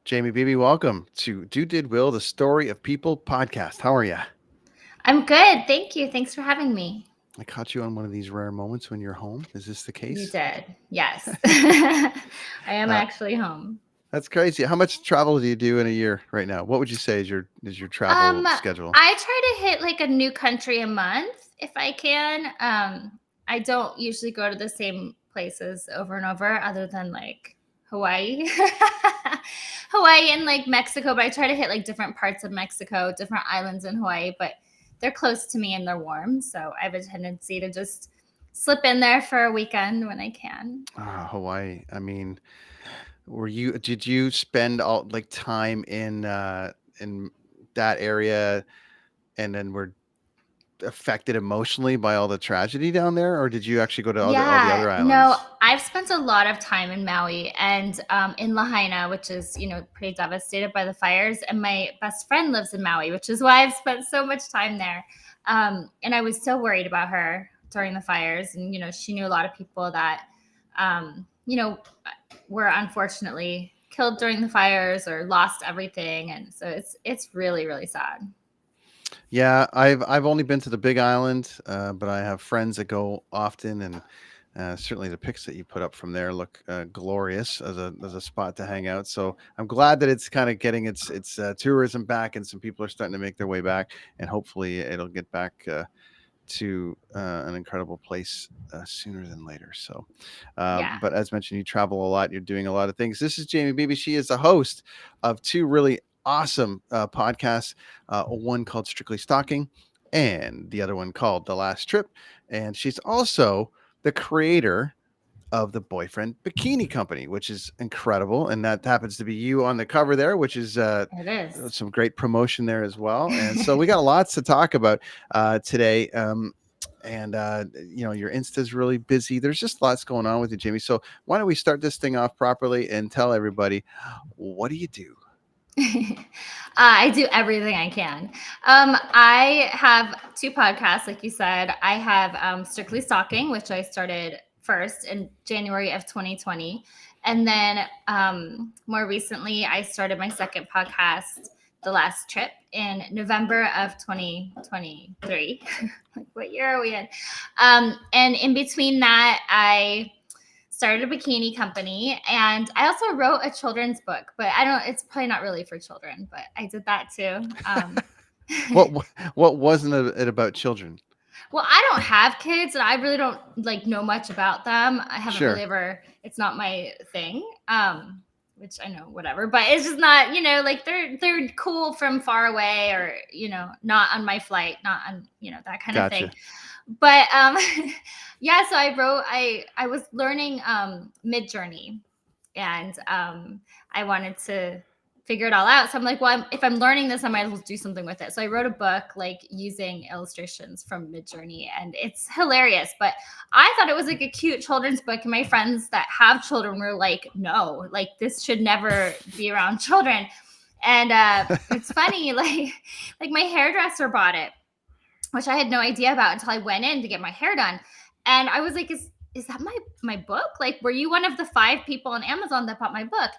Jamie Beebe, welcome to Do Did Will, the Story of People podcast. How are you? I'm good. Thank you. Thanks for having me. I caught you on one of these rare moments when you're home. Is this the You case? did. Yes. I am Uh, actually home. that's crazy. How much travel do you do in a year right now? What would you say is your travel Um, schedule? I try to hit like a new country a month if I can. I don't usually go to the same places over and over other than like Hawaii. Hawaii and like Mexico, but I try to hit like different parts of Mexico, different islands in Hawaii, but they're close to me and they're warm, so I have a tendency to just slip in there for a weekend when I can. Hawaii. I mean, did you spend all like time in that area and then were affected emotionally by all the tragedy down there, or did you actually go to all the Yeah, other no, islands? I've spent a lot of time in Maui and in Lahaina, which is, pretty devastated by the fires. And my best friend lives in Maui, which is why I've spent so much time there. And I was so worried about her during the fires. And, she knew a lot of people that, um, you know, were unfortunately killed during the fires or lost everything. And so it's really, really sad. Yeah, I've only been to the Big Island, but I have friends that go often, and certainly the pics that you put up from there look glorious as a spot to hang out. So I'm glad that it's kind of getting its tourism back, and some people are starting to make their way back, and hopefully it'll get back to an incredible place sooner than later. So, Yeah. but as mentioned, you travel a lot. You're doing a lot of things. This is Jamie Beebe. She is the host of two really awesome podcasts. One called Strictly Stalking, and the other one called The Last Trip. And she's also the creator of the Boyfriend Bikini Company, which is incredible. And that happens to be you on the cover there, which is It is. some great promotion there as well. And so we got lots to talk about today. And your Insta's really busy. There's just lots going on with you, Jamie. So why don't we start this thing off properly and tell everybody, what do you do? I do everything I can. I have two podcasts, like you said. I have Strictly Stalking, which I started first in January of 2020. And then more recently, I started my second podcast, The Last Trip, in November of 2023. Like, what year are we in? And in between that, I started a bikini company, and I also wrote a children's book, but it's probably not really for children, but I did that too. What what wasn't it about children? Well, I don't have kids and I really don't like know much about them. I haven't really Sure. ever, it's not my thing. Which I know whatever, but it's just not, like they're cool from far away, or not on my flight, not on, that kind of thing. Gotcha. But yeah, so I was learning Mid Journey, and I wanted to figure it all out. So I'm like, well, if I'm learning this, I might as well do something with it. So I wrote a book like using illustrations from Mid Journey, and it's hilarious. But I thought it was like a cute children's book, and my friends that have children were like, no, like this should never be around children. And it's funny, like my hairdresser bought it, which I had no idea about until I went in to get my hair done. And I was like, is that my book? Like, were you one of the 5 people on Amazon that bought my book?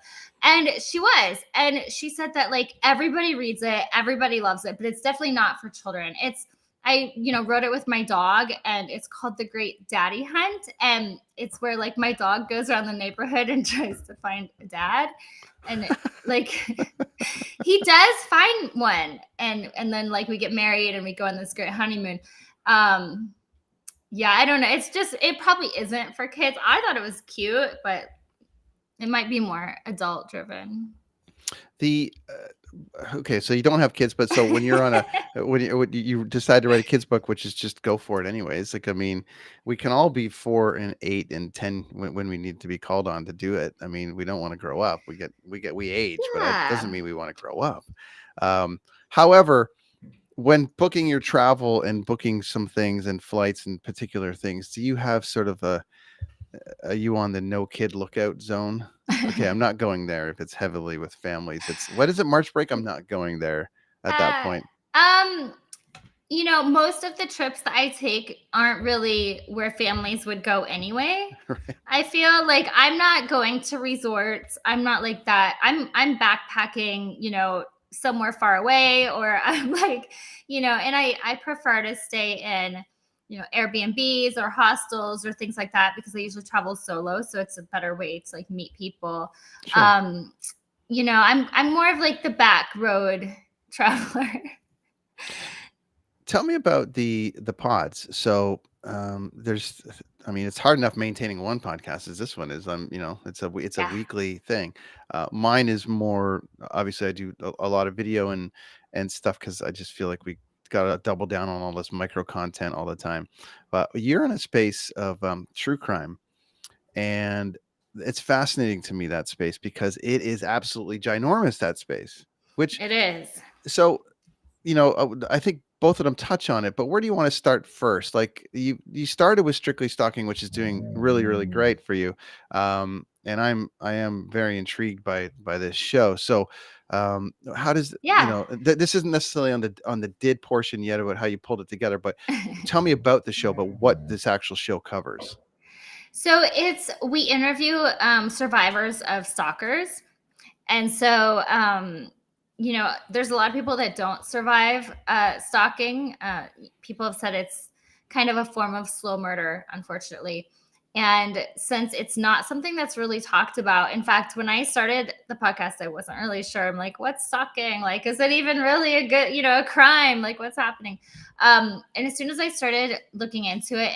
And she was. And she said that like everybody reads it, everybody loves it, but it's definitely not for children. I wrote it with my dog, and it's called The Great Daddy Hunt. And it's where like my dog goes around the neighborhood and tries to find a dad. And like he does find one, and then like we get married and we go on this great honeymoon. um yeah, I don't know, it probably isn't for kids. I thought it was cute, but it might be more adult driven. The Okay, so you don't have kids, but so when you're on a when you decide to write a kids book, which is just go for it anyways. Like, I mean, we can all be 4 and 8 and 10 when we need to be called on to do it. I mean, we don't want to grow up. We age, but that doesn't Yeah. mean we want to grow up. However, when booking your travel and booking some things and flights and particular things, do you have sort of are you on the no kid lookout zone? Okay, I'm not going there if it's heavily with families. It's what is it, March break? I'm not going there at that uh point. um Most of the trips that I take aren't really where families would go anyway. Right. I feel like I'm not going to resorts. I'm not like that. I'm backpacking, somewhere far away, or I'm like, and I prefer to stay in, Airbnbs or hostels or things like that, because I usually travel solo, so it's a better way to like meet people. Sure. Um, I'm more of like the back road traveler. Tell me about the pods. So there's, I mean, it's hard enough maintaining one podcast as this one is. It's a Yeah. weekly thing. Mine is more obviously. I do a lot of video and stuff because I just feel like we got to double down on all this micro content all the time. But you're in a space of true crime, and it's fascinating to me, that space, because it is absolutely ginormous, that space. Which It is. so I think both of them touch on it, but where do you want to start first? Like you started with Strictly Stalking, which is doing really, really great for you. And I am very intrigued by this show. So how does, Yeah. this isn't necessarily on the did portion yet about how you pulled it together, but tell me about the show, but what this actual show covers. So we interview survivors of stalkers. And so, there's a lot of people that don't survive stalking. People have said it's kind of a form of slow murder, unfortunately. And since it's not something that's really talked about, in fact, when I started the podcast, I wasn't really sure. I'm like, what's stalking? Like, is it even really a good, a crime? Like, what's happening? And as soon as I started looking into it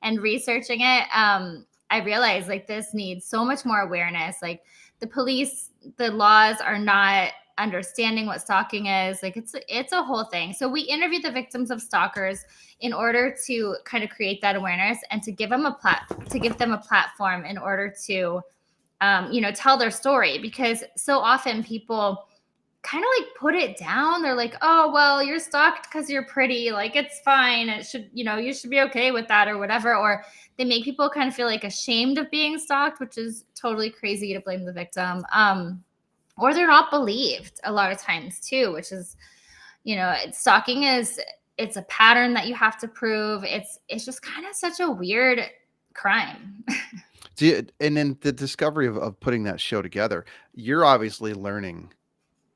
and researching it, I realized like this needs so much more awareness. Like, the police, the laws are not understanding what stalking is. Like, it's a whole thing. So we interview the victims of stalkers in order to kind of create that awareness and to give them a platform in order to tell their story, because so often people kind of like put it down. They're like, oh, well, you're stalked because you're pretty. Like, it's fine. It should, you should be okay with that or whatever. Or they make people kind of feel like ashamed of being stalked, which is totally crazy to blame the victim. Or they're not believed a lot of times too, which is, stalking it's a pattern that you have to prove. It's just kind of such a weird crime. And then the discovery of putting that show together, you're obviously learning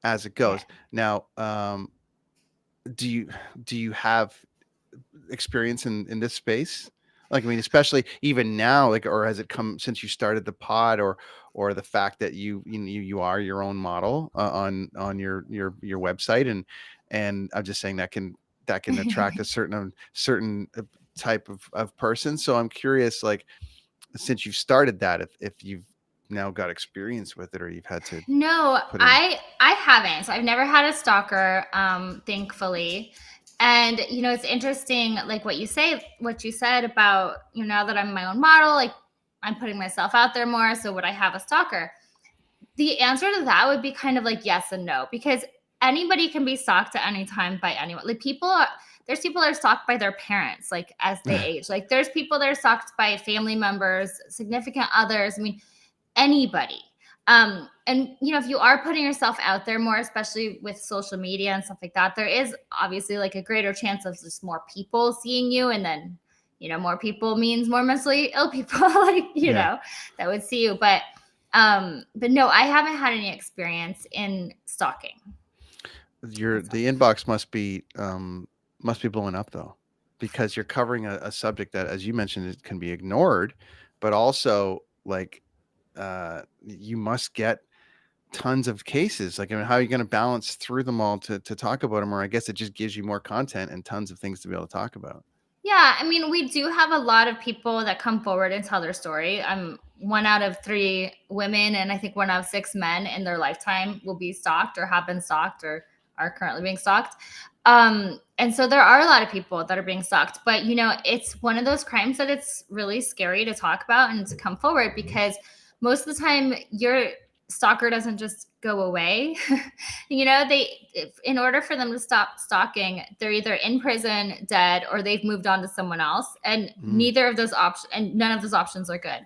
as it Yeah. goes. Now, do you have experience in this space? Like, I mean, especially even now, like, or has it come since you started the pod, or the fact that you are your own model on your website, and I'm just saying that can attract a certain type of person. So I'm curious, like, since you've started that, if you've now got experience with it, or you've had to No, put in. I haven't. So I've never had a stalker, thankfully. And it's interesting, like what you said about, now that I'm my own model, like I'm putting myself out there more. So would I have a stalker? The answer to that would be kind of like yes and no, because anybody can be stalked at any time by anyone. Like, there's people that are stalked by their parents, like as they age. Like, there's people that are stalked by family members, significant others. I mean, anybody. And if you are putting yourself out there more, especially with social media and stuff like that, there is obviously like a greater chance of just more people seeing you, and then more people means more mentally ill people, like Yeah. that would see you. But no, I haven't had any experience in stalking. The inbox must be blowing up, though, because you're covering a subject that, as you mentioned, it can be ignored, but also, like, you must get tons of cases. Like, I mean, how are you going to balance through them all to talk about them? Or I guess it just gives you more content and tons of things to be able to talk about. Yeah, I mean, we do have a lot of people that come forward and tell their story. I'm 1 out of 3 women, and I think 1 out of 6 men in their lifetime will be stalked or have been stalked or are currently being stalked. And so there are a lot of people that are being stalked, but it's one of those crimes that it's really scary to talk about and to come forward, because most of the time your stalker doesn't just go away. In order for them to stop stalking, they're either in prison, dead, or they've moved on to someone else, and Mm. none of those options are good.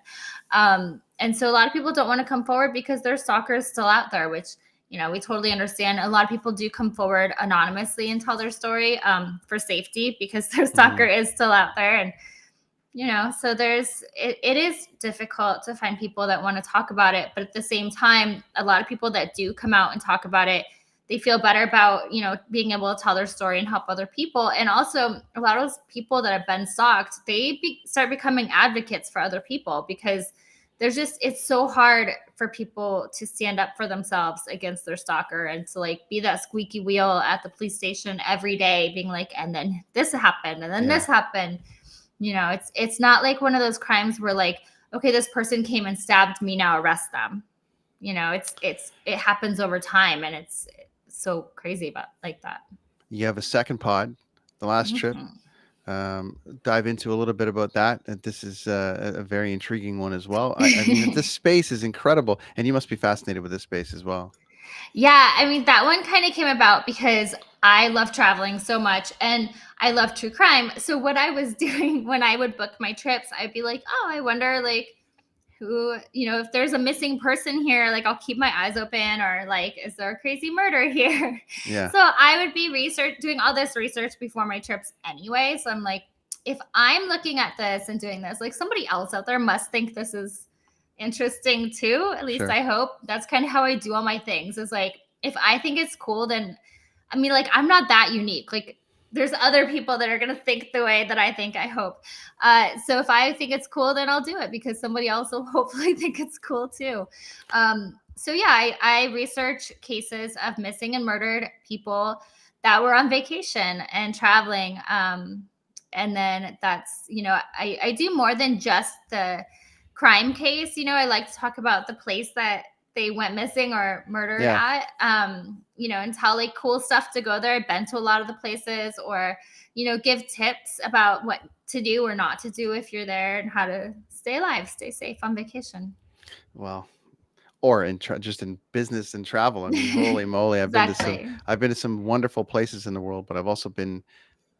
And so a lot of people don't want to come forward because their stalker is still out there, which we totally understand. A lot of people do come forward anonymously and tell their story for safety, because their stalker is still out there. And so it is difficult to find people that want to talk about it. But at the same time, a lot of people that do come out and talk about it, they feel better about, being able to tell their story and help other people. And also, a lot of those people that have been stalked, they start becoming advocates for other people, because it's so hard for people to stand up for themselves against their stalker, and to like be that squeaky wheel at the police station every day, being like, and then this happened, and then this happened. It's not like one of those crimes where like, okay, this person came and stabbed me, now arrest them. It happens over time, and it's so crazy about like that. You have a second pod, The Last Trip. Dive into a little bit about that. This is a very intriguing one as well. I mean, this space is incredible, and you must be fascinated with this space as well. Yeah, I mean, that one kind of came about because I love traveling so much, and I love true crime. So what I was doing when I would book my trips, I'd be like, oh, I wonder like who, if there's a missing person here, like I'll keep my eyes open, or like, is there a crazy murder here? Yeah. So I would be doing all this research before my trips anyway. So I'm like, if I'm looking at this and doing this, like somebody else out there must think this is interesting too. At least I hope. That's kind of how I do all my things, is like, if I think it's cool, then I mean, like, I'm not that unique. Like, there's other people that are going to think the way that I think, I hope. So if I think it's cool, then I'll do it, because somebody else will hopefully think it's cool too. So yeah, I research cases of missing and murdered people that were on vacation and traveling. And then that's, I do more than just the crime case. I like to talk about the place that they went missing or murdered at, and tell like cool stuff to go there. I've been to a lot of the places, or, give tips about what to do or not to do if you're there, and how to stay alive, stay safe on vacation. Well, or just in business and travel. I mean, holy moly, Exactly. I've been to some wonderful places in the world, but I've also been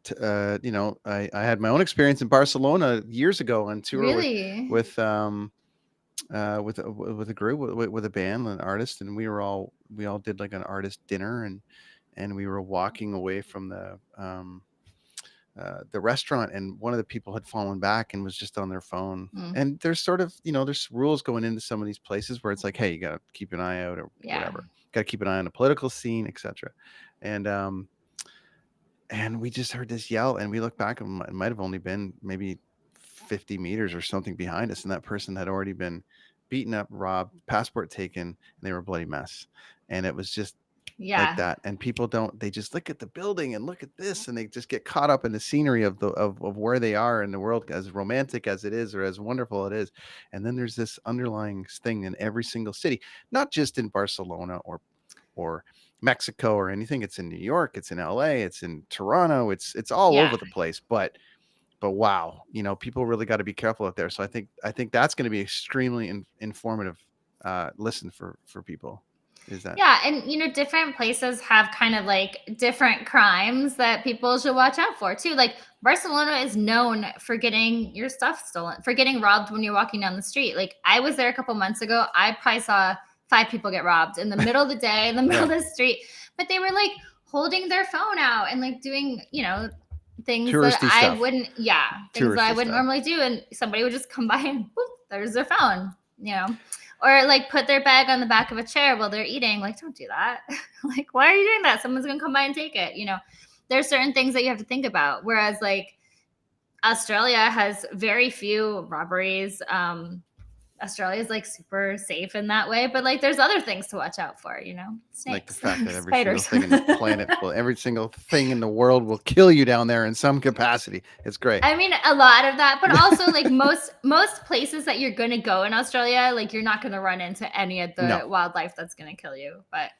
to, I had my own experience in Barcelona years ago on tour Really? with with a group, with a band, an artist, and we all did like an artist dinner, and we were walking away from the restaurant, and one of the people had fallen back and was just on their phone. And there's sort of, there's rules going into some of these places where it's like, hey, you got to keep an eye out, or whatever. Got to keep an eye on the political scene, etc. And we just heard this yell, and we looked back, and it might have only been maybe 50 meters or something behind us, and that person had already been beaten up, robbed, passport taken, and they were a bloody mess. And it was just like that. And people they just look at the building and look at this, and they just get caught up in the scenery of where they are in the world, as romantic as it is, or as wonderful it is. And then there's this underlying thing in every single city, not just in Barcelona or Mexico or anything. It's in New York, it's in LA, it's in Toronto, it's all over the place. But wow, people really got to be careful out there. So I think that's going to be extremely informative listen for people. Is that? Yeah, and different places have kind of like different crimes that people should watch out for too. Like Barcelona is known for getting your stuff stolen, for getting robbed when you're walking down the street. Like I was there a couple months ago. I probably saw 5 people get robbed in the middle of the day, in the middle of the street. But they were like holding their phone out and like doing, things touristy that stuff. I wouldn't, things that I wouldn't normally do. And somebody would just come by and whoop, there's their phone, or like put their bag on the back of a chair while they're eating. Like, don't do that. Like, why are you doing that? Someone's going to come by and take it. There's certain things that you have to think about. Whereas like Australia has very few robberies. Australia is like super safe in that way, but like there's other things to watch out for, snakes, like the fact that every spiders. single thing in the planet, every single thing in the world will kill you down there in some capacity. It's great. I mean, a lot of that, but also like most places that you're going to go in Australia, like you're not going to run into any of the wildlife that's going to kill you. But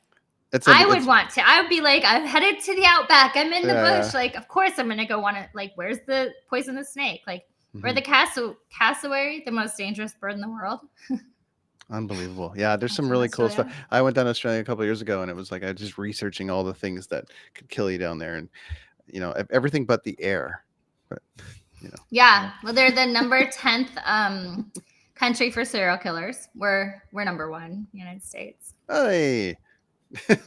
I would be like, I'm headed to the outback. I'm in the bush. Like, of course I'm going to go like, where's the poisonous snake? Like, or the cassowary, the most dangerous bird in the world. Unbelievable. Yeah, there's some really cool stuff. I went down to Australia a couple of years ago, and it was like I was just researching all the things that could kill you down there, and everything but the air. But yeah, well, they're the number 10th country for serial killers. We're number 1, United States. Hey,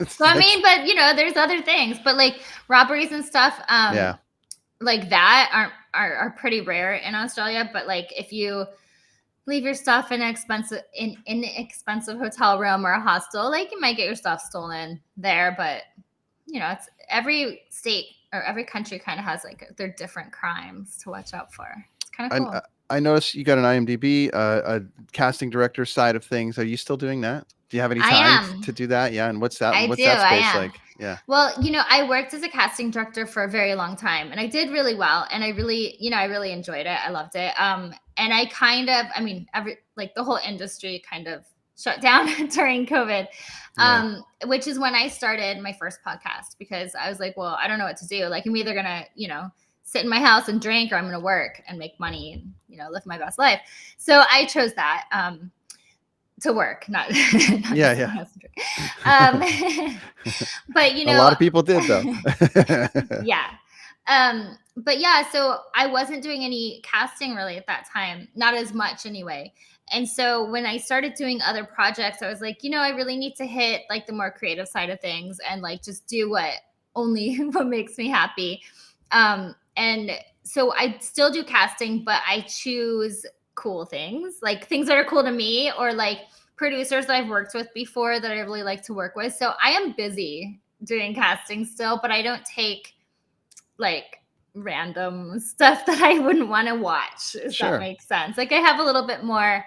So I mean, but there's other things, but like robberies and stuff, Yeah. like that are pretty rare in Australia. But like if you leave your stuff in an inexpensive hotel room or a hostel, like you might get your stuff stolen there. But it's every state or every country kind of has like their different crimes to watch out for. It's kind of I cool. I noticed you got an IMDb, a casting director side of things. Are you still doing that? Do you have any I time am. to do that? Yeah, and what's that? I What's do. that I space am. like? Yeah, Well, I worked as a casting director for a very long time and I did really well. And I really, I really enjoyed it. I loved it. And I kind of, I mean, like the whole industry kind of shut down during COVID, yeah, which is when I started my first podcast because I was like, well, I don't know what to do. Like, I'm either going to, sit in my house and drink or I'm going to work and make money and, live my best life. So I chose that. To work, not, not yeah, just in yeah. my house and drink. But A lot of people did though. yeah. But yeah, so I wasn't doing any casting really at that time, not as much anyway. And so when I started doing other projects, I was like, I really need to hit like the more creative side of things and like just do what makes me happy. And so I still do casting, but I choose cool things, like things that are cool to me or like producers that I've worked with before that I really like to work with. So I am busy doing casting still, but I don't take like random stuff that I wouldn't want to watch, if that Sure. makes sense. Like I have a little bit more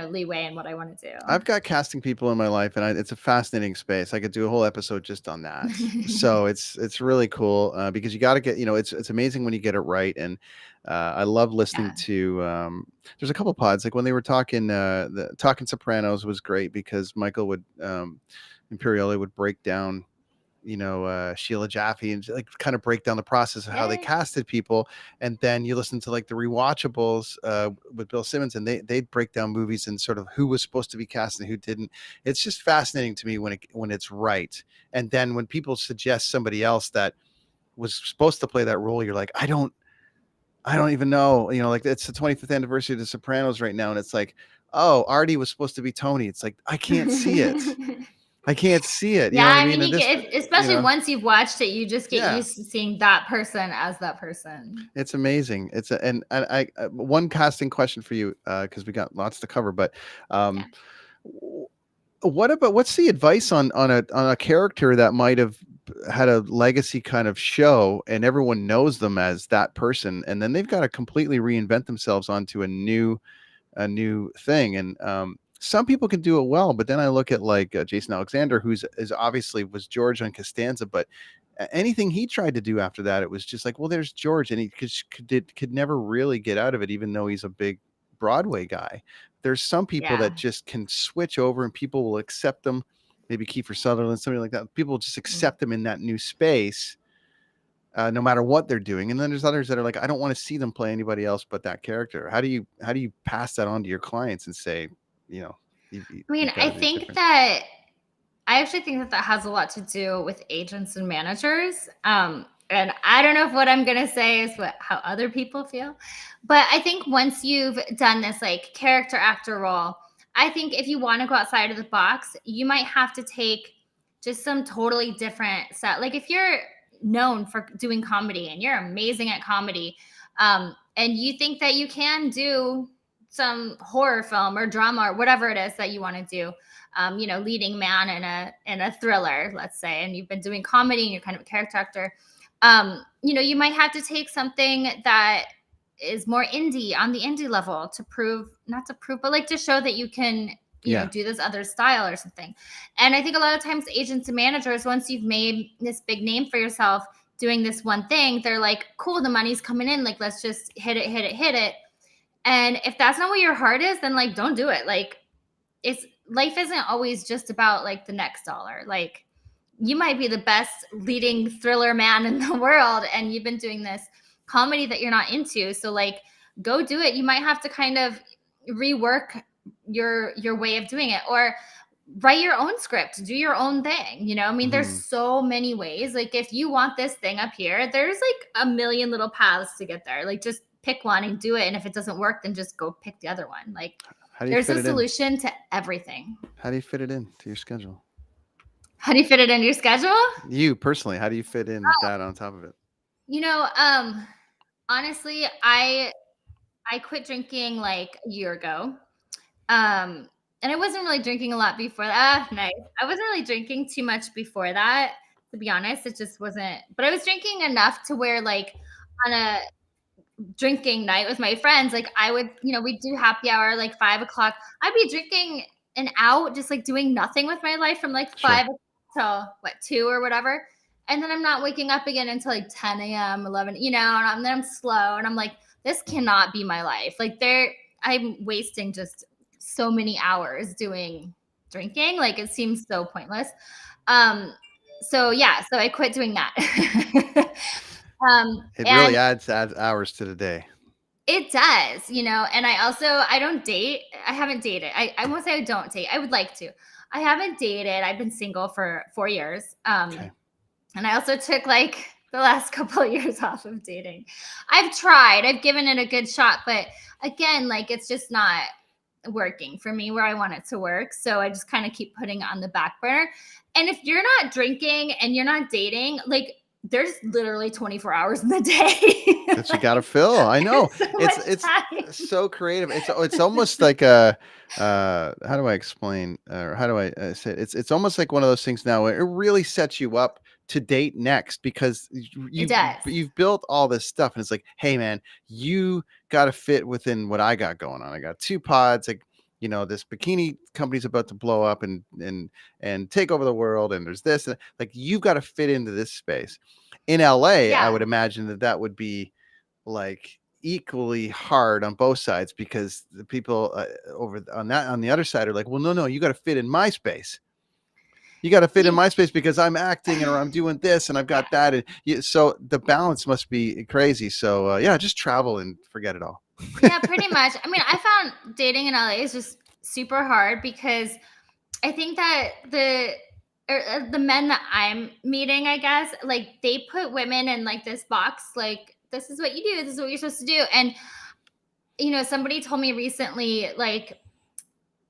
leeway in what I want to I've got casting people in my life, and it's a fascinating space. I could do a whole episode just on that. So it's really cool because you got to get it's amazing when you get it right, and I love listening Yeah. to. There's a couple pods like when they were talking. The Talking Sopranos was great because Michael would Imperioli would break down Sheila Jaffe and like kind of break down the process of how they Yay. casted people. And then you listen to like the rewatchables with Bill Simmons and they'd break down movies and sort of who was supposed to be cast and who didn't. It's just fascinating to me when it's right. And then when people suggest somebody else that was supposed to play that role, you're like, I don't even know, like it's the 25th anniversary of The Sopranos right now. And it's like, oh, Artie was supposed to be Tony. It's like, I can't see it. I can't see it. You Yeah, know what I I mean? mean, And this, especially once you've watched it, you just get yeah. used to seeing that person as that person. It's amazing. And one casting question for you because we got lots to cover. But Yeah. w- what's the advice on a character that might have had a legacy kind of show and everyone knows them as that person, and then they've got to completely reinvent themselves onto a new thing. And some people can do it well, but then I look at like Jason Alexander, who's is obviously was George on Costanza, but anything he tried to do after that, it was just like, well, there's George, and he could never really get out of it, even though he's a big Broadway guy. There's some people Yeah. that just can switch over, and people will accept them. Maybe Kiefer Sutherland, somebody like that. People just accept them in that new space, no matter what they're doing. And then there's others that are like, I don't want to see them play anybody else but that character. How do you pass that on to your clients and say, you know, I mean, you've got to do it different? I actually think that has a lot to do with agents and managers. And I don't know if what I'm going to say is how other people feel, but I think once you've done this like character actor role, I think if you want to go outside of the box, you might have to take just some totally different set. Like if you're known for doing comedy and you're amazing at comedy, and you think that you can do some horror film or drama or whatever it is that you want to do, leading man in a thriller, let's say, and you've been doing comedy and you're kind of a character actor, you might have to take something that is more indie on the indie level to prove, not to prove, but like to show that you can, Yeah. do this other style or something. And I think a lot of times agents and managers, once you've made this big name for yourself doing this one thing, they're like, cool, the money's coming in. Like, let's just hit it. And if that's not what your heart is, then like, don't do it. Like life isn't always just about like the next dollar. Like you might be the best leading thriller man in the world and you've been doing this comedy that you're not into. So like go do it. You might have to kind of rework your way of doing it or write your own script, do your own thing. I mean, there's Mhm. so many ways. Like if you want this thing up here, there's like a million little paths to get there. Like just pick one and do it. And if it doesn't work, then just go pick the other one. Like How do you There's fit a it in? solution to everything. How do you fit it in to your schedule? How do you fit it into your schedule? You personally, how do you fit in that on top of it? You know, honestly, I quit drinking like a year ago. And I wasn't really drinking a lot before that. Ah, nice. I wasn't really drinking too much before that, to be honest. It just wasn't, but I was drinking enough to where, like, on a drinking night with my friends, like, I would, we'd do happy hour like 5 o'clock. I'd be drinking and out, just like doing nothing with my life from like Sure. 5 till what, 2 or whatever. And then I'm not waking up again until like 10 a.m., 11, then I'm slow and I'm like, this cannot be my life. Like, I'm wasting just so many hours doing drinking. Like, it seems so pointless. Um, so yeah, so I quit doing that. It And really adds hours to the day. it does, and I don't date. I haven't dated. I won't say I don't date. I would like to. I haven't dated. I've been single for 4 years. Okay. And I also took like the last couple of years off of dating. I've tried. I've given it a good shot, but again, like, it's just not working for me where I want it to work. So I just kind of keep putting it on the back burner. And if you're not drinking and you're not dating, like, there's literally 24 hours in the day That you gotta fill. I know. so much It's time. so creative. It's almost like a how do I explain or how do I say it? It's almost like one of those things now where it really sets you up to date next because It you've does. you've built all this stuff and it's like, hey man, you got to fit within what I got going on. I got 2 pods. Like, this bikini company's about to blow up and take over the world, and there's this, and like you've got to fit into this space. In LA, I Yeah. would imagine that would be like equally hard on both sides because the people over on the other side are like, well, no, you got to fit in my space. You got to fit in You, my space because I'm acting or I'm doing this and I've yeah. got that. And so the balance must be crazy. So yeah, just travel and forget it all. Yeah, pretty much. I mean, I found dating in LA is just super hard because I think that the men that I'm meeting, I guess, like, they put women in like this box, like, this is what you do, this is what you're supposed to do. And somebody told me recently, like,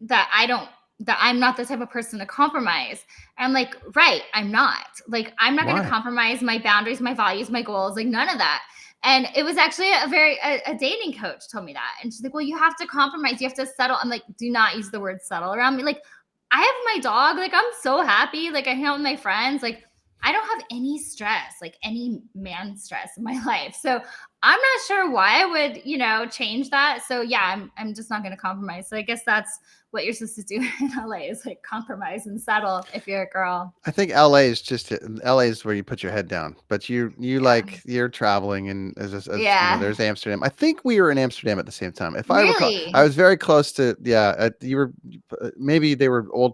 that I'm not the type of person to compromise. I'm like, right, I'm not. Like, I'm not going to Why? compromise my boundaries, my values, my goals, like, none of that. And it was actually a dating coach told me that. And she's like, well, you have to compromise. You have to settle. I'm like, do not use the word settle around me. Like, I have my dog. Like, I'm so happy. Like, I hang out with my friends. Like, I don't have any stress, like any man stress in my life. So I'm not sure why I would, change that. So yeah, I'm just not going to compromise. So I guess that's what you're supposed to do in LA is like compromise and settle if you're a girl. I think LA is where you put your head down, but you Yeah. like you're traveling and Yeah. there's Amsterdam. I think we were in Amsterdam at the same time. If I recall, I Really? was very close to you were maybe they were old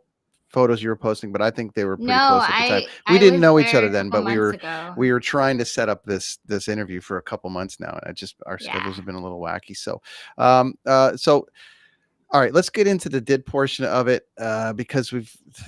photos you were posting, but I think they were No, pretty close at the time. We I didn't was know each there other a then, couple but months ago. we were trying to set up this interview for a couple months now, and our schedules Yeah. have been a little wacky. So all right, let's get into the did portion of it because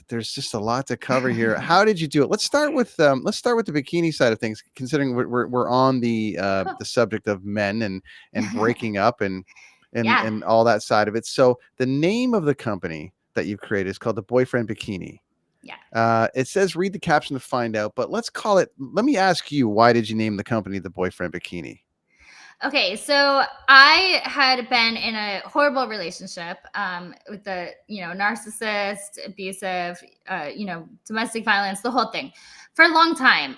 there's just a lot to cover here. How did you do it? Let's start with the bikini side of things. Considering we're on Cool. the subject of men and breaking up Yeah. and all that side of it. So the name of the company that you've created is called the Boyfriend Bikini. Yeah. It says read the caption to find out, but let's call it. Let me ask you, why did you name the company the Boyfriend Bikini? Okay, so I had been in a horrible relationship with the narcissist, abusive, domestic violence, the whole thing, for a long time.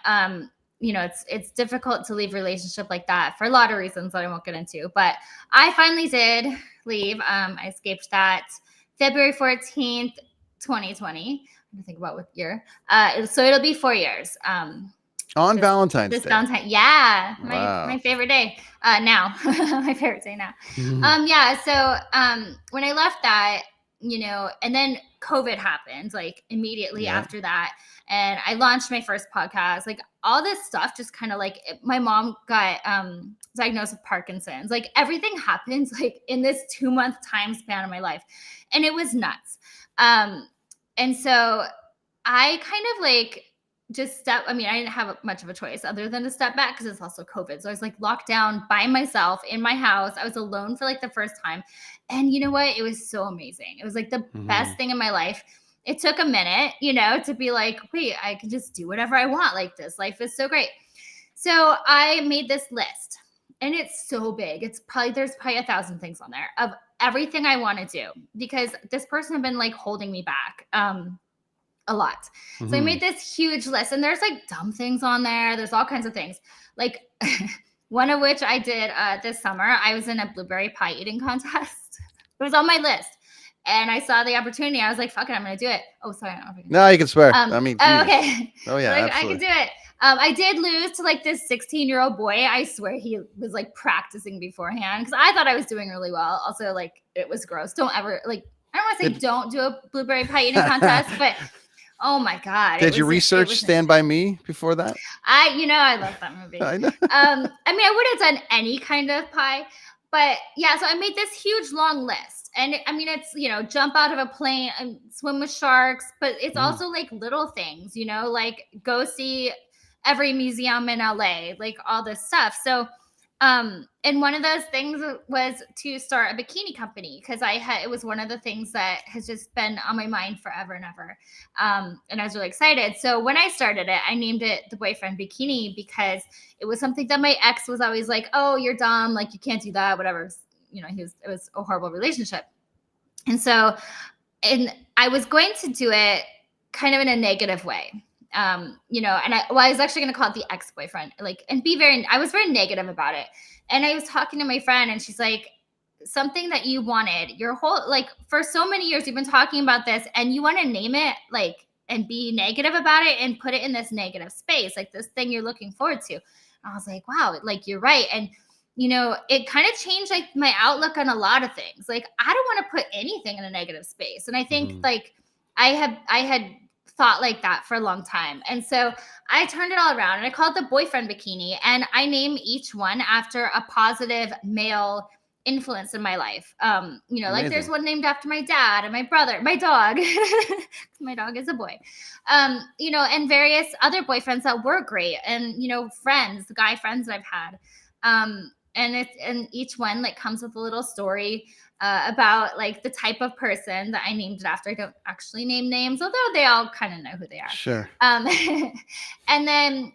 It's difficult to leave a relationship like that for a lot of reasons that I won't get into. But I finally did leave. I escaped that February 14th, 2020. I'm gonna think about what year. So it'll be 4 years. On This Valentine's this Day. Valentine, yeah, my Wow. favorite day. Now, my favorite day now. Yeah. So when I left that, and then COVID happened like immediately Yeah. after that, and I launched my first podcast. Like, all this stuff just kind of like my mom got diagnosed with Parkinson's. Like, everything happened like in this 2-month time span of my life, and it was nuts. And so I kind of like I mean, I didn't have much of a choice other than to step back because it's also COVID. So I was like locked down by myself in my house. I was alone for like the first time. And you know what? It was so amazing. It was like the best Mhm. thing in my life. It took a minute, to be like, wait, I can just do whatever I want like this. Life is so great. So I made this list, and it's so big. There's probably 1,000 things on there of everything I want to do, because this person had been like holding me back a lot. So I made Mhm. this huge list, and there's like dumb things on there. There's all kinds of things. Like one of which I did this summer. I was in a blueberry pie eating contest. It was on my list. And I saw the opportunity. I was like, fuck it, I'm going to do it. Oh, sorry. I don't know if I can No, swear. you can swear. I mean, Oh, Jesus. okay. Oh yeah, Like, I can absolutely. do it. I did lose to like this 16-year-old boy. I swear he was like practicing beforehand, because I thought I was doing really well. Also, like, it was gross. Don't ever, like, I don't want to say Did don't do a blueberry pie eating contest, but oh my God, Did you it research was Stand insane. by Me before that? I love that movie. I know. I mean, I would have done any kind of pie, but yeah. So I made this huge long list, and I mean, it's jump out of a plane and swim with sharks, but it's Mhm. also like little things, like go see every museum in LA, like all this stuff. So and one of those things was to start a bikini company, because it was one of the things that has just been on my mind forever and ever. And I was really excited. So when I started it, I named it the Boyfriend Bikini, because it was something that my ex was always like, oh, you're dumb, like you can't do that, whatever. It was a horrible relationship. And so, and I was going to do it kind of in a negative way. I was actually going to call it the ex-boyfriend, like, and I was very negative about it. And I was talking to my friend, and she's like, something that you wanted your whole, like, for so many years, you've been talking about this, and you want to name it, like, and be negative about it and put it in this negative space, like this thing you're looking forward to. And I was like, wow, like, you're right. And it kind of changed like my outlook on a lot of things. Like, I don't want to put anything in a negative space. And I think Mhm. like I had thought like that for a long time. And so I turned it all around, and I called it the Boyfriend Bikini, and I name each one after a positive male influence in my life. Like there's Amazing. one named after my dad and my brother, my dog. My dog is a boy. And various other boyfriends that were great, and friends, the guy friends that I've had. And each one like comes with a little story about like the type of person that I named it after. I don't actually name names, although they all kind of know who they are. Sure. And then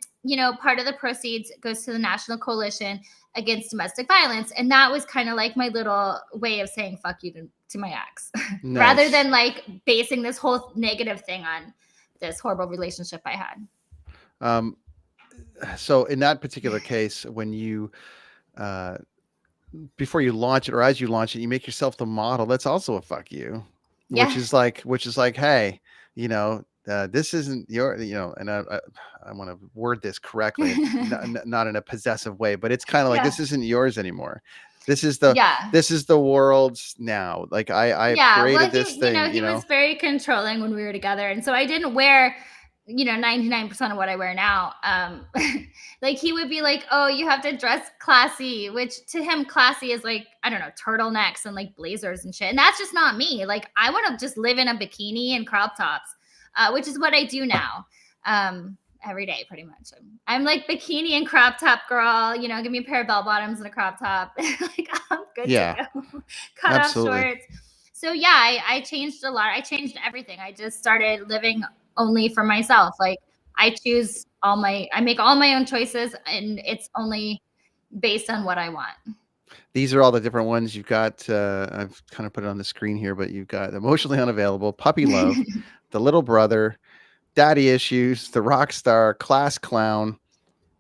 part of the proceeds goes to the National Coalition Against Domestic Violence, and that was kind of like my little way of saying fuck you to my ex, rather Nice. than like basing this whole negative thing on this horrible relationship I had. Um, so in that particular case, when you uh, before you launch it or as you launch it, you make yourself the model. That's also a fuck you, Yeah. which is like, hey, this isn't your, and I want to word this correctly, not in a possessive way, but it's kind of like Yeah. this isn't yours anymore. This is Yeah. the world's now. Like I've Yeah, well, created this thing, he was very controlling when we were together, and so I didn't wear, 99% of what I wear now. Like he would be like, "Oh, you have to dress classy," which to him, classy is like, I don't know, turtlenecks and like blazers and shit, and that's just not me. Like I want to just live in a bikini and crop tops, which is what I do now. Every day, pretty much. I'm like bikini and crop top girl. Give me a pair of bell bottoms and a crop top. Like I'm good to yeah, go. Cut off absolutely. shorts. So yeah, I changed a lot. I changed everything. I just started living only for myself. Like I make all my own choices, and it's only based on what I want. These are all the different ones you've got. I've kind of put it on the screen here, but you've got emotionally unavailable, puppy love, the little brother, daddy issues, the rock star, class clown,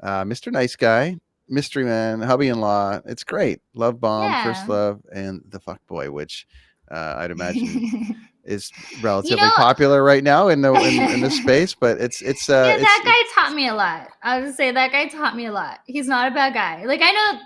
Mr. Nice Guy, mystery man, hubby in law. It's great. Love bomb, first Yeah. love, and the fuck boy, which I'd imagine is you relatively know, popular right now in the space. But that guy taught me a lot. I would say that guy taught me a lot. He's not a bad guy. Like I know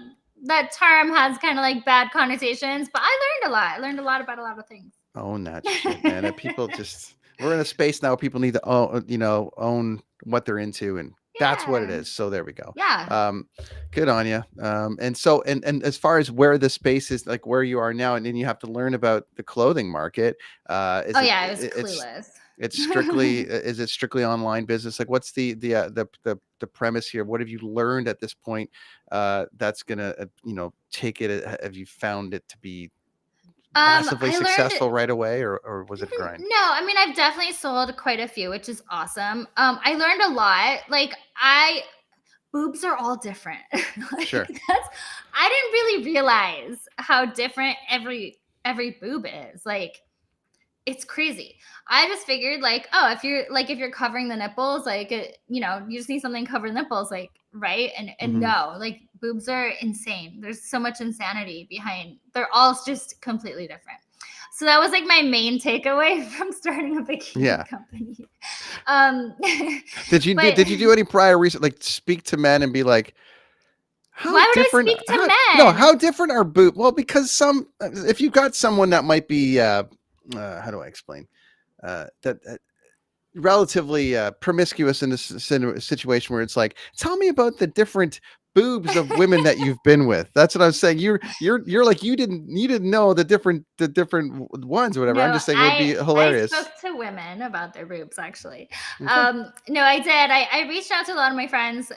that term has kind of like bad connotations, but I learned a lot. I learned a lot about a lot of things. own that shit, man. And people just we're in a space now. People need to own what they're into, and that's what it Yeah. is. So there we go. Yeah. Um, good on you. And as far as where the space is, like where you are now, and then you have to learn about the clothing market. Oh Is yeah, I was clueless. it's strictly is it strictly online business? Like what's the premise here? What have you learned at this point? That's gonna take it. Have you found it to be massively I learned successful right away, or was it a grind? no, I mean, I've definitely sold quite a few, which is awesome. I learned a lot. Like, I boobs are all different. Like, Sure. that's I didn't really realize how different every boob is. Like, it's crazy. I just figured, like, oh, if you're covering the nipples, like, you just need something to cover the nipples, like, right? And Hmm. no, like, boobs are insane. There's so much insanity behind. They're all just completely different. So that was like my main takeaway from starting a bikini Yeah. company. But Did you do any prior research, like speak to men and be like, how why would I different? speak How to no? men? How different are boob? Well, because some, if you've got someone that might be, how do I explain that? Relatively promiscuous in this situation where it's like, tell me about the different boobs of women that you've been with. That's what I'm saying. You're like, you didn't know the different ones or whatever. I'm No, just saying it would I be I spoke hilarious. to women about their boobs actually. Okay. No, I did. I reached out to a lot of my friends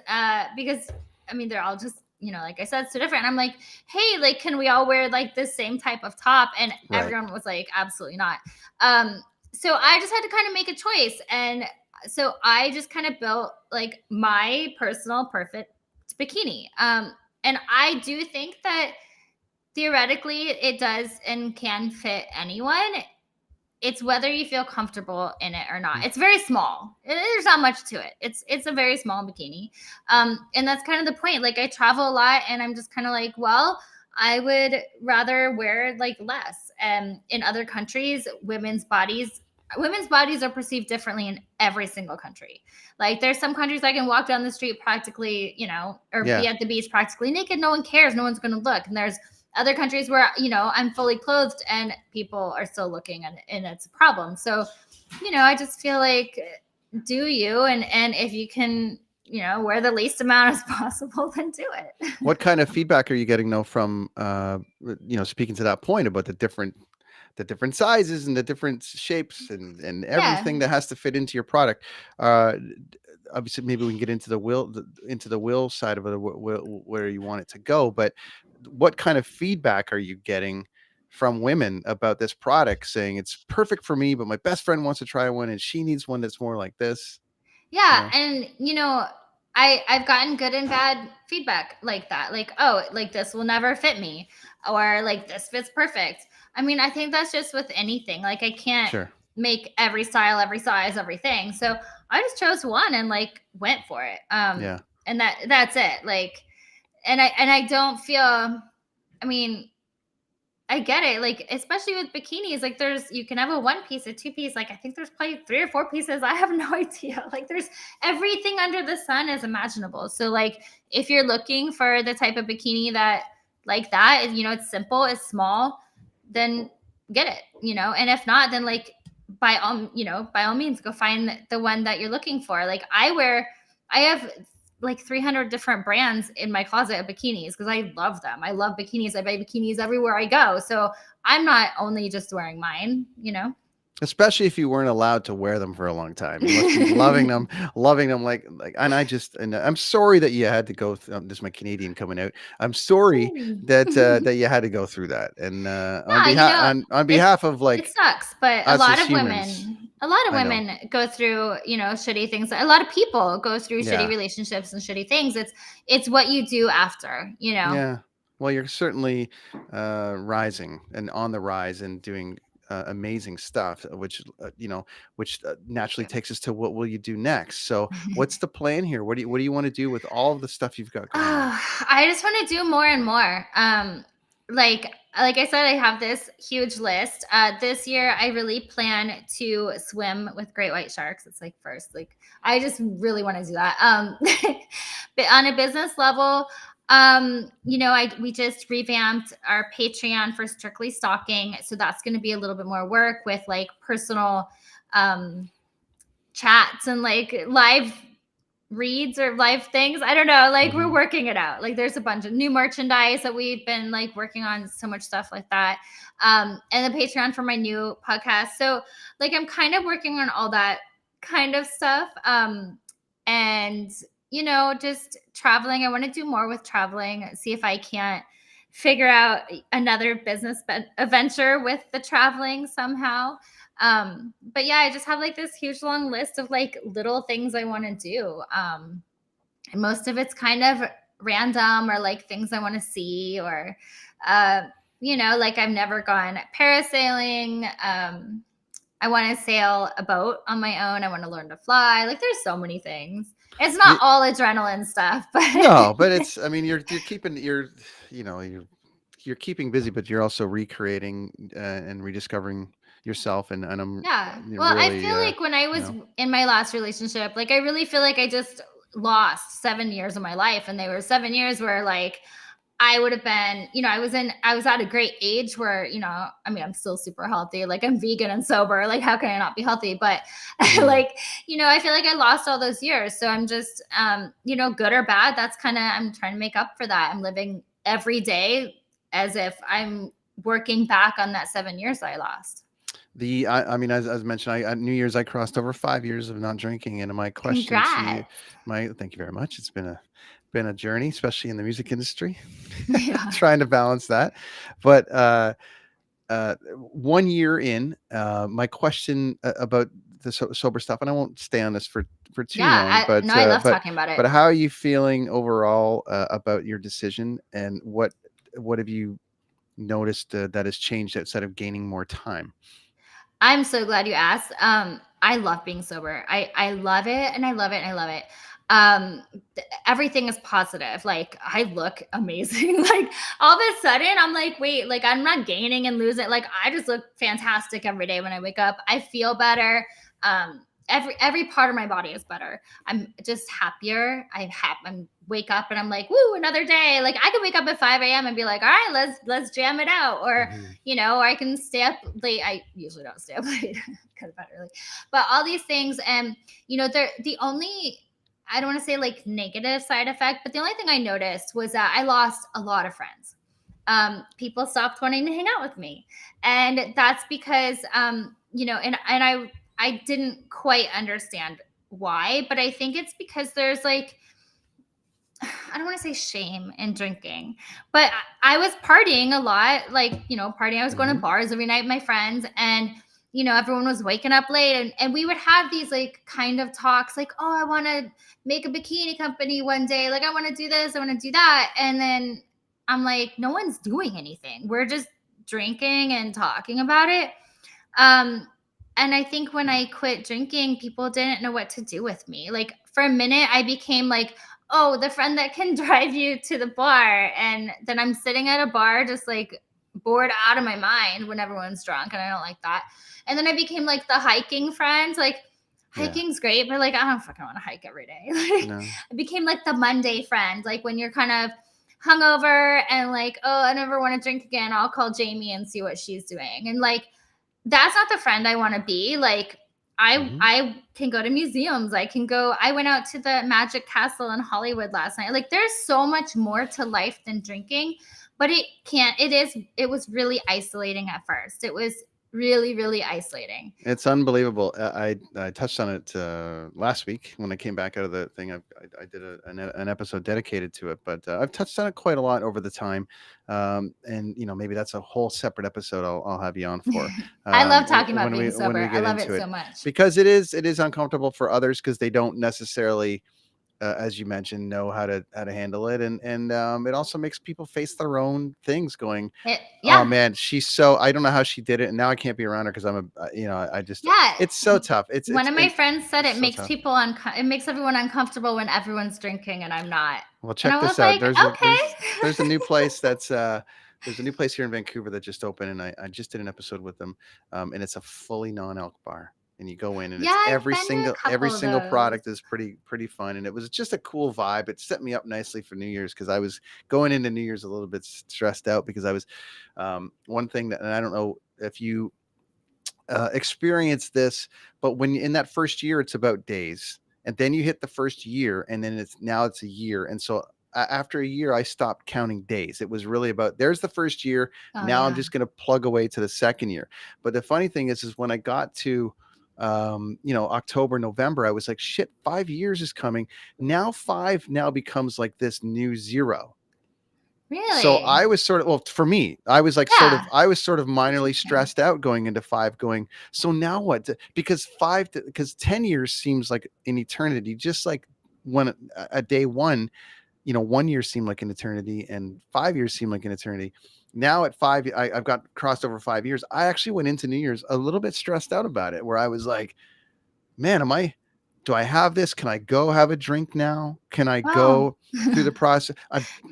because I mean they're all just like I said so different. I'm like, hey, like can we all wear like the same type of top? And Right. everyone was like, absolutely not. Um, so I just had to kind of make a choice, and so I just kind of built like my personal perfect bikini. And I do think that theoretically it does and can fit anyone. It's whether you feel comfortable in it or not. Mm. It's very small. There's not much to it. It's a very small bikini. And that's kind of the point. Like I travel a lot and I'm just kind of like, well, I would rather wear like less. And in other countries, women's bodies are perceived differently in every single country. Like there's some countries I can walk down the street practically, or Yeah. be at the beach practically naked. No one cares. No one's going to look. And there's other countries where I'm fully clothed and people are still looking, and it's a problem. So I just feel like do you, and if you can wear the least amount as possible, then do it. What kind of feedback are you getting though from speaking to that point about the different sizes and the different shapes and Yeah. everything that has to fit into your product? Uh, Obviously, maybe we can get into the will side of it, where you want it to go. But what kind of feedback are you getting from women about this product, saying it's perfect for me, but my best friend wants to try one and she needs one that's more like this? You Yeah, know, and I've gotten good and bad feedback like that. Like, oh, like this will never fit me, or like this fits perfect. I mean, I think that's just with anything. Like, I can't sure, make every style, every size, everything. So I just chose one and like went for it. yeah, And that's it. Like, and I don't feel. I mean, I get it. Like, especially with bikinis, like you can have a one piece, a two piece. Like, I think there's probably three or four pieces. I have no idea. Like, there's everything under the sun is imaginable. So, like, if you're looking for the type of bikini like that, it's simple, it's small, then get it. And if not, then like, by all means, go find the one that you're looking for. Like, I have like 300 different brands in my closet of bikinis because I love them. I love bikinis. I buy bikinis everywhere I go. So I'm not only just wearing mine. especially if you weren't allowed to wear them for a long time. You must be loving them like. And I'm sorry that you had to go through. This is my Canadian coming out. I'm sorry that you had to go through that. And on Yeah, it behalf of it like sucks, but us as humans, a lot of I know. women go through, shitty things. A lot of people go through shitty Yeah. relationships and shitty things. It's what you do after. Yeah. Well, you're certainly rising and on the rise and doing amazing stuff, which Thank naturally you. takes us to what will you do next. So, what's the plan here? What do you want to do with all of the stuff you've got going on? I just want to do more and more. Like I said, I have this huge list. This year, I really plan to swim with great white sharks. It's like first, like I just really want to do that. But on a business level, we just revamped our Patreon for Strictly Stalking, so that's going to be a little bit more work with like personal chats and like live reads or live things. I don't know. Like we're Hmm. working it out. Like there's a bunch of new merchandise that we've been like working on, so much stuff like that. And the Patreon for my new podcast. So like I'm kind of working on all that kind of stuff. And just traveling. I want to do more with traveling, see if I can't figure out another business adventure with the traveling somehow. But yeah, I just have like this huge long list of like little things I want to do. And most of it's kind of random, or like things I want to see, or uh, like I've never gone parasailing. I want to sail a boat on my own. I want to learn to fly. Like there's so many things. It's not The, all adrenaline stuff, but no, but it's. I mean, you're keeping you know you're keeping busy, but you're also recreating and rediscovering yourself, and I'm yeah. Well, I really feel like when I you was know. in my last relationship, like I really feel like I just lost 7 years of my life. And they were 7 years where like I would have been, I was at a great age where, I mean, I'm still super healthy. Like I'm vegan and sober. Like, how can I not be healthy? But Mhm. like, I feel like I lost all those years. So I'm just, good or bad, that's kind of, I'm trying to make up for that. I'm living every day as if I'm working back on that 7 years that I lost. I mean, as mentioned, at New Year's I crossed over 5 years of not drinking, and my question to you, Congrats. my thank you very much. It's been a journey, especially in the music industry, Yeah. trying to balance that. But 1 year in, my question about the sober stuff, and I won't stay on this for too Yeah. long, No, I love but talking about it. how are you feeling overall about your decision, and what have you noticed that has changed outside of gaining more time? I'm so glad you asked. I love being sober. I love it, and I love it, and I love it. Everything is positive. Like I look amazing. Like all of a sudden, I'm like, wait, like I'm not gaining and losing. Like I just look fantastic every day when I wake up. I feel better. Every part of my body is better. I'm just happier. I'm wake up and I'm like, woo, another day. Like I could wake up at 5 a.m. and be like, all right, let's jam it out. Or Mhm. or I can stay up late. I usually don't stay up late because bed early. But all these things, and they're the only, I don't want to say like negative side effect, but the only thing I noticed was that I lost a lot of friends. People stopped wanting to hang out with me, and that's because and I didn't quite understand why, but I think it's because there's like, I don't want to say shame in drinking, but I was partying a lot, like, partying. I was going to Mhm. bars every night with my friends, and, everyone was waking up late, and we would have these like kind of talks like, oh, I want to make a bikini company one day. Like, I want to do this, I want to do that. And then I'm like, no one's doing anything. We're just drinking and talking about it. Um, and I think when I quit drinking, people didn't know what to do with me. Like for a minute, I became like, oh, the friend that can drive you to the bar. And then I'm sitting at a bar, just like bored out of my mind when everyone's drunk. And I don't like that. And then I became like the hiking friend. Like Yeah. hiking's great, but like, I don't fucking want to hike every day. Like No. I became like the Monday friend. Like when you're kind of hungover and like, oh, I never want to drink again, I'll call Jamie and see what she's doing. And like, that's not the friend I want to be. Like Mhm. I can go to museums. I went out to the Magic Castle in Hollywood last night. Like there's so much more to life than drinking, but it was really isolating at first. It was really, really isolating. It's unbelievable. I touched on it last week when I came back out of the thing. I did an episode dedicated to it, but I've touched on it quite a lot over the time. And maybe that's a whole separate episode I'll have you on for I love talking about being when sober. we I get love into it it, so much. because it is uncomfortable for others because they don't necessarily, as you mentioned, know how to handle it, and it also makes people face their own things. Going, oh Yeah. man, I don't know how she did it, and now I can't be around her because I just, Yeah. it's so tough. One of my friends said It's it so makes tough. it makes everyone uncomfortable when everyone's drinking and I'm not. Well, And I check was this out. like, There's a new okay. place there's a new place here in Vancouver that just opened, and I just did an episode with them, and it's a fully non-alc bar. And you go in, and Yeah, it's I've been to a every couple of single those. product is pretty fun, and it was just a cool vibe. It set me up nicely for New Year's because I was going into New Year's a little bit stressed out because I was, one thing that, and I don't know if you experience this, but when in that first year, it's about days, and then you hit the first year, and then it's a year, and so after a year, I stopped counting days. It was really about, there's the first year. Oh Now I'm yeah. just going to plug away to the second year. But the funny thing is when I got to October, November, I was like, shit, 5 years is coming. Now 5 now becomes like this new zero. So I Really? was sort of, well, for me, I was like Yeah. I was sort of minorly Interesting. stressed out going into 5, going, so now what? Because 5, because 10 years seems like an eternity, just like when a day one, 1 year seemed like an eternity and 5 years seemed like an eternity. Now at 5, I've got crossed over 5 years. I actually went into New Year's a little bit stressed out about it, where I was like, man, do I have this? Can I go have a drink now? Can I Wow. go through the process?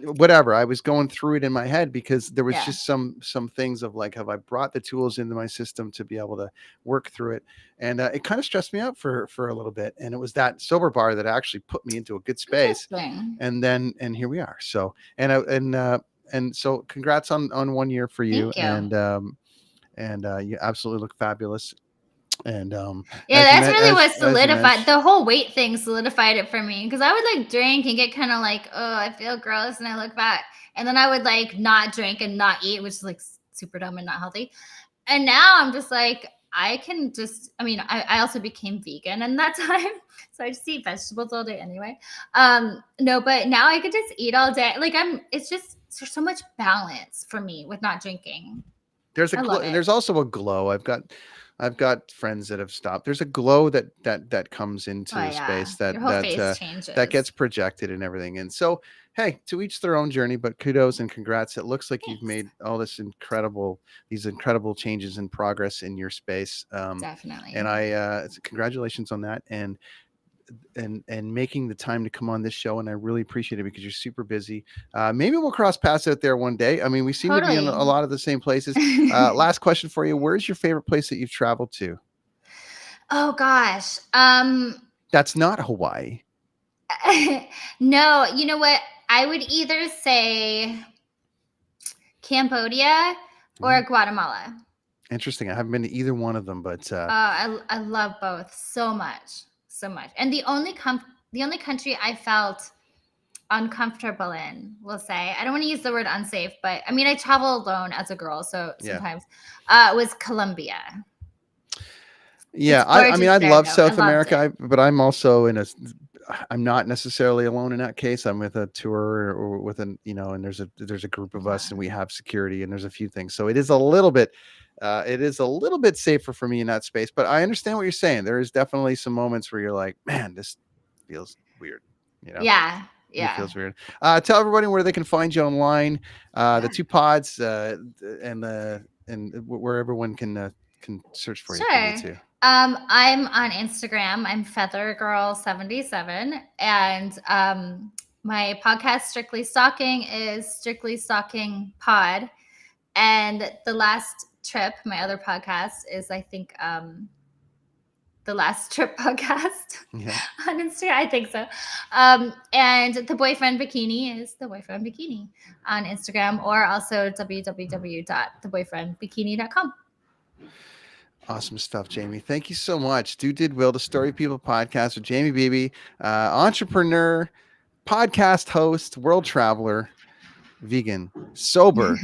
Whatever. I was going through it in my head because there was Yeah. just some things of like, have I brought the tools into my system to be able to work through it? And it kind of stressed me out for a little bit. And it was that sober bar that actually put me into a good space. Interesting. And here we are. So and so congrats on 1 year for you. Thank you. And you absolutely look fabulous. And Yeah, that's really what as you solidified mentioned, the whole weight thing solidified it for me because I would like drink and get kind of like, oh, I feel gross, and I look back, and then I would like not drink and not eat, which is like super dumb and not healthy. And now I'm just like, I can just, I mean, I also became vegan in that time. So I just eat vegetables all day anyway. No, but now I could just eat all day. Like it's just, there's so much balance for me with not drinking. there's a I love glow. it. There's also a glow. I've got friends that have stopped. There's a glow that comes Oh into yeah. space Your whole face that changes. gets projected and everything. And so, hey, to each their own journey. But kudos and congrats. It looks like you've Thanks. made all these incredible changes and progress in your space. And Definitely. congratulations on that. And making the time to come on this show, and I really appreciate it because you're super busy. Maybe we'll cross paths out there one day. I mean, we seem to be in a Totally. lot of the same places. Last question for you: where's your favorite place that you've traveled to? Oh gosh. That's not Hawaii. No, you know what? I would either say Cambodia or Mm, Guatemala. interesting. I haven't been to either one of them, but I love both so much, so much. And the only country I felt uncomfortable in, we'll say, I don't want to use the word unsafe, but I mean I travel alone as a girl, so yeah. sometimes was Colombia. Yeah, It's I mean, gorgeous I there love though. I South loved America, it. but I'm also I'm not necessarily alone in that case. I'm with a tour or with and there's a group of us, Yeah. and we have security, and there's a few things. So it is a little bit safer for me in that space. But I understand what you're saying. There is definitely some moments where you're like, man, this feels weird. You know, Yeah. it Yeah. feels weird. Tell everybody where they can find you online, the Yeah. two pods, and where everyone can search for you if they need Sure. to. I'm on Instagram. I'm FeatherGirl77, and my podcast Strictly Stalking is Strictly Stalking Pod, and the last trip, my other podcast is I think the last trip podcast Yeah. on Instagram. I think so. And the Boyfriend Bikini is the Boyfriend Bikini on Instagram, or also www.theboyfriendbikini.com. Awesome stuff, Jamie. Thank you so much. Do Did Will, the Story People podcast with Jamie Beebe, entrepreneur, podcast host, world traveler, vegan, sober,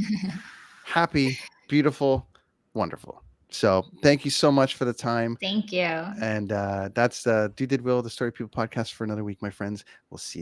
happy, beautiful, wonderful. So thank you so much for the time. Thank you. And that's Do Did Will, the Story People podcast for another week, my friends. We'll see you next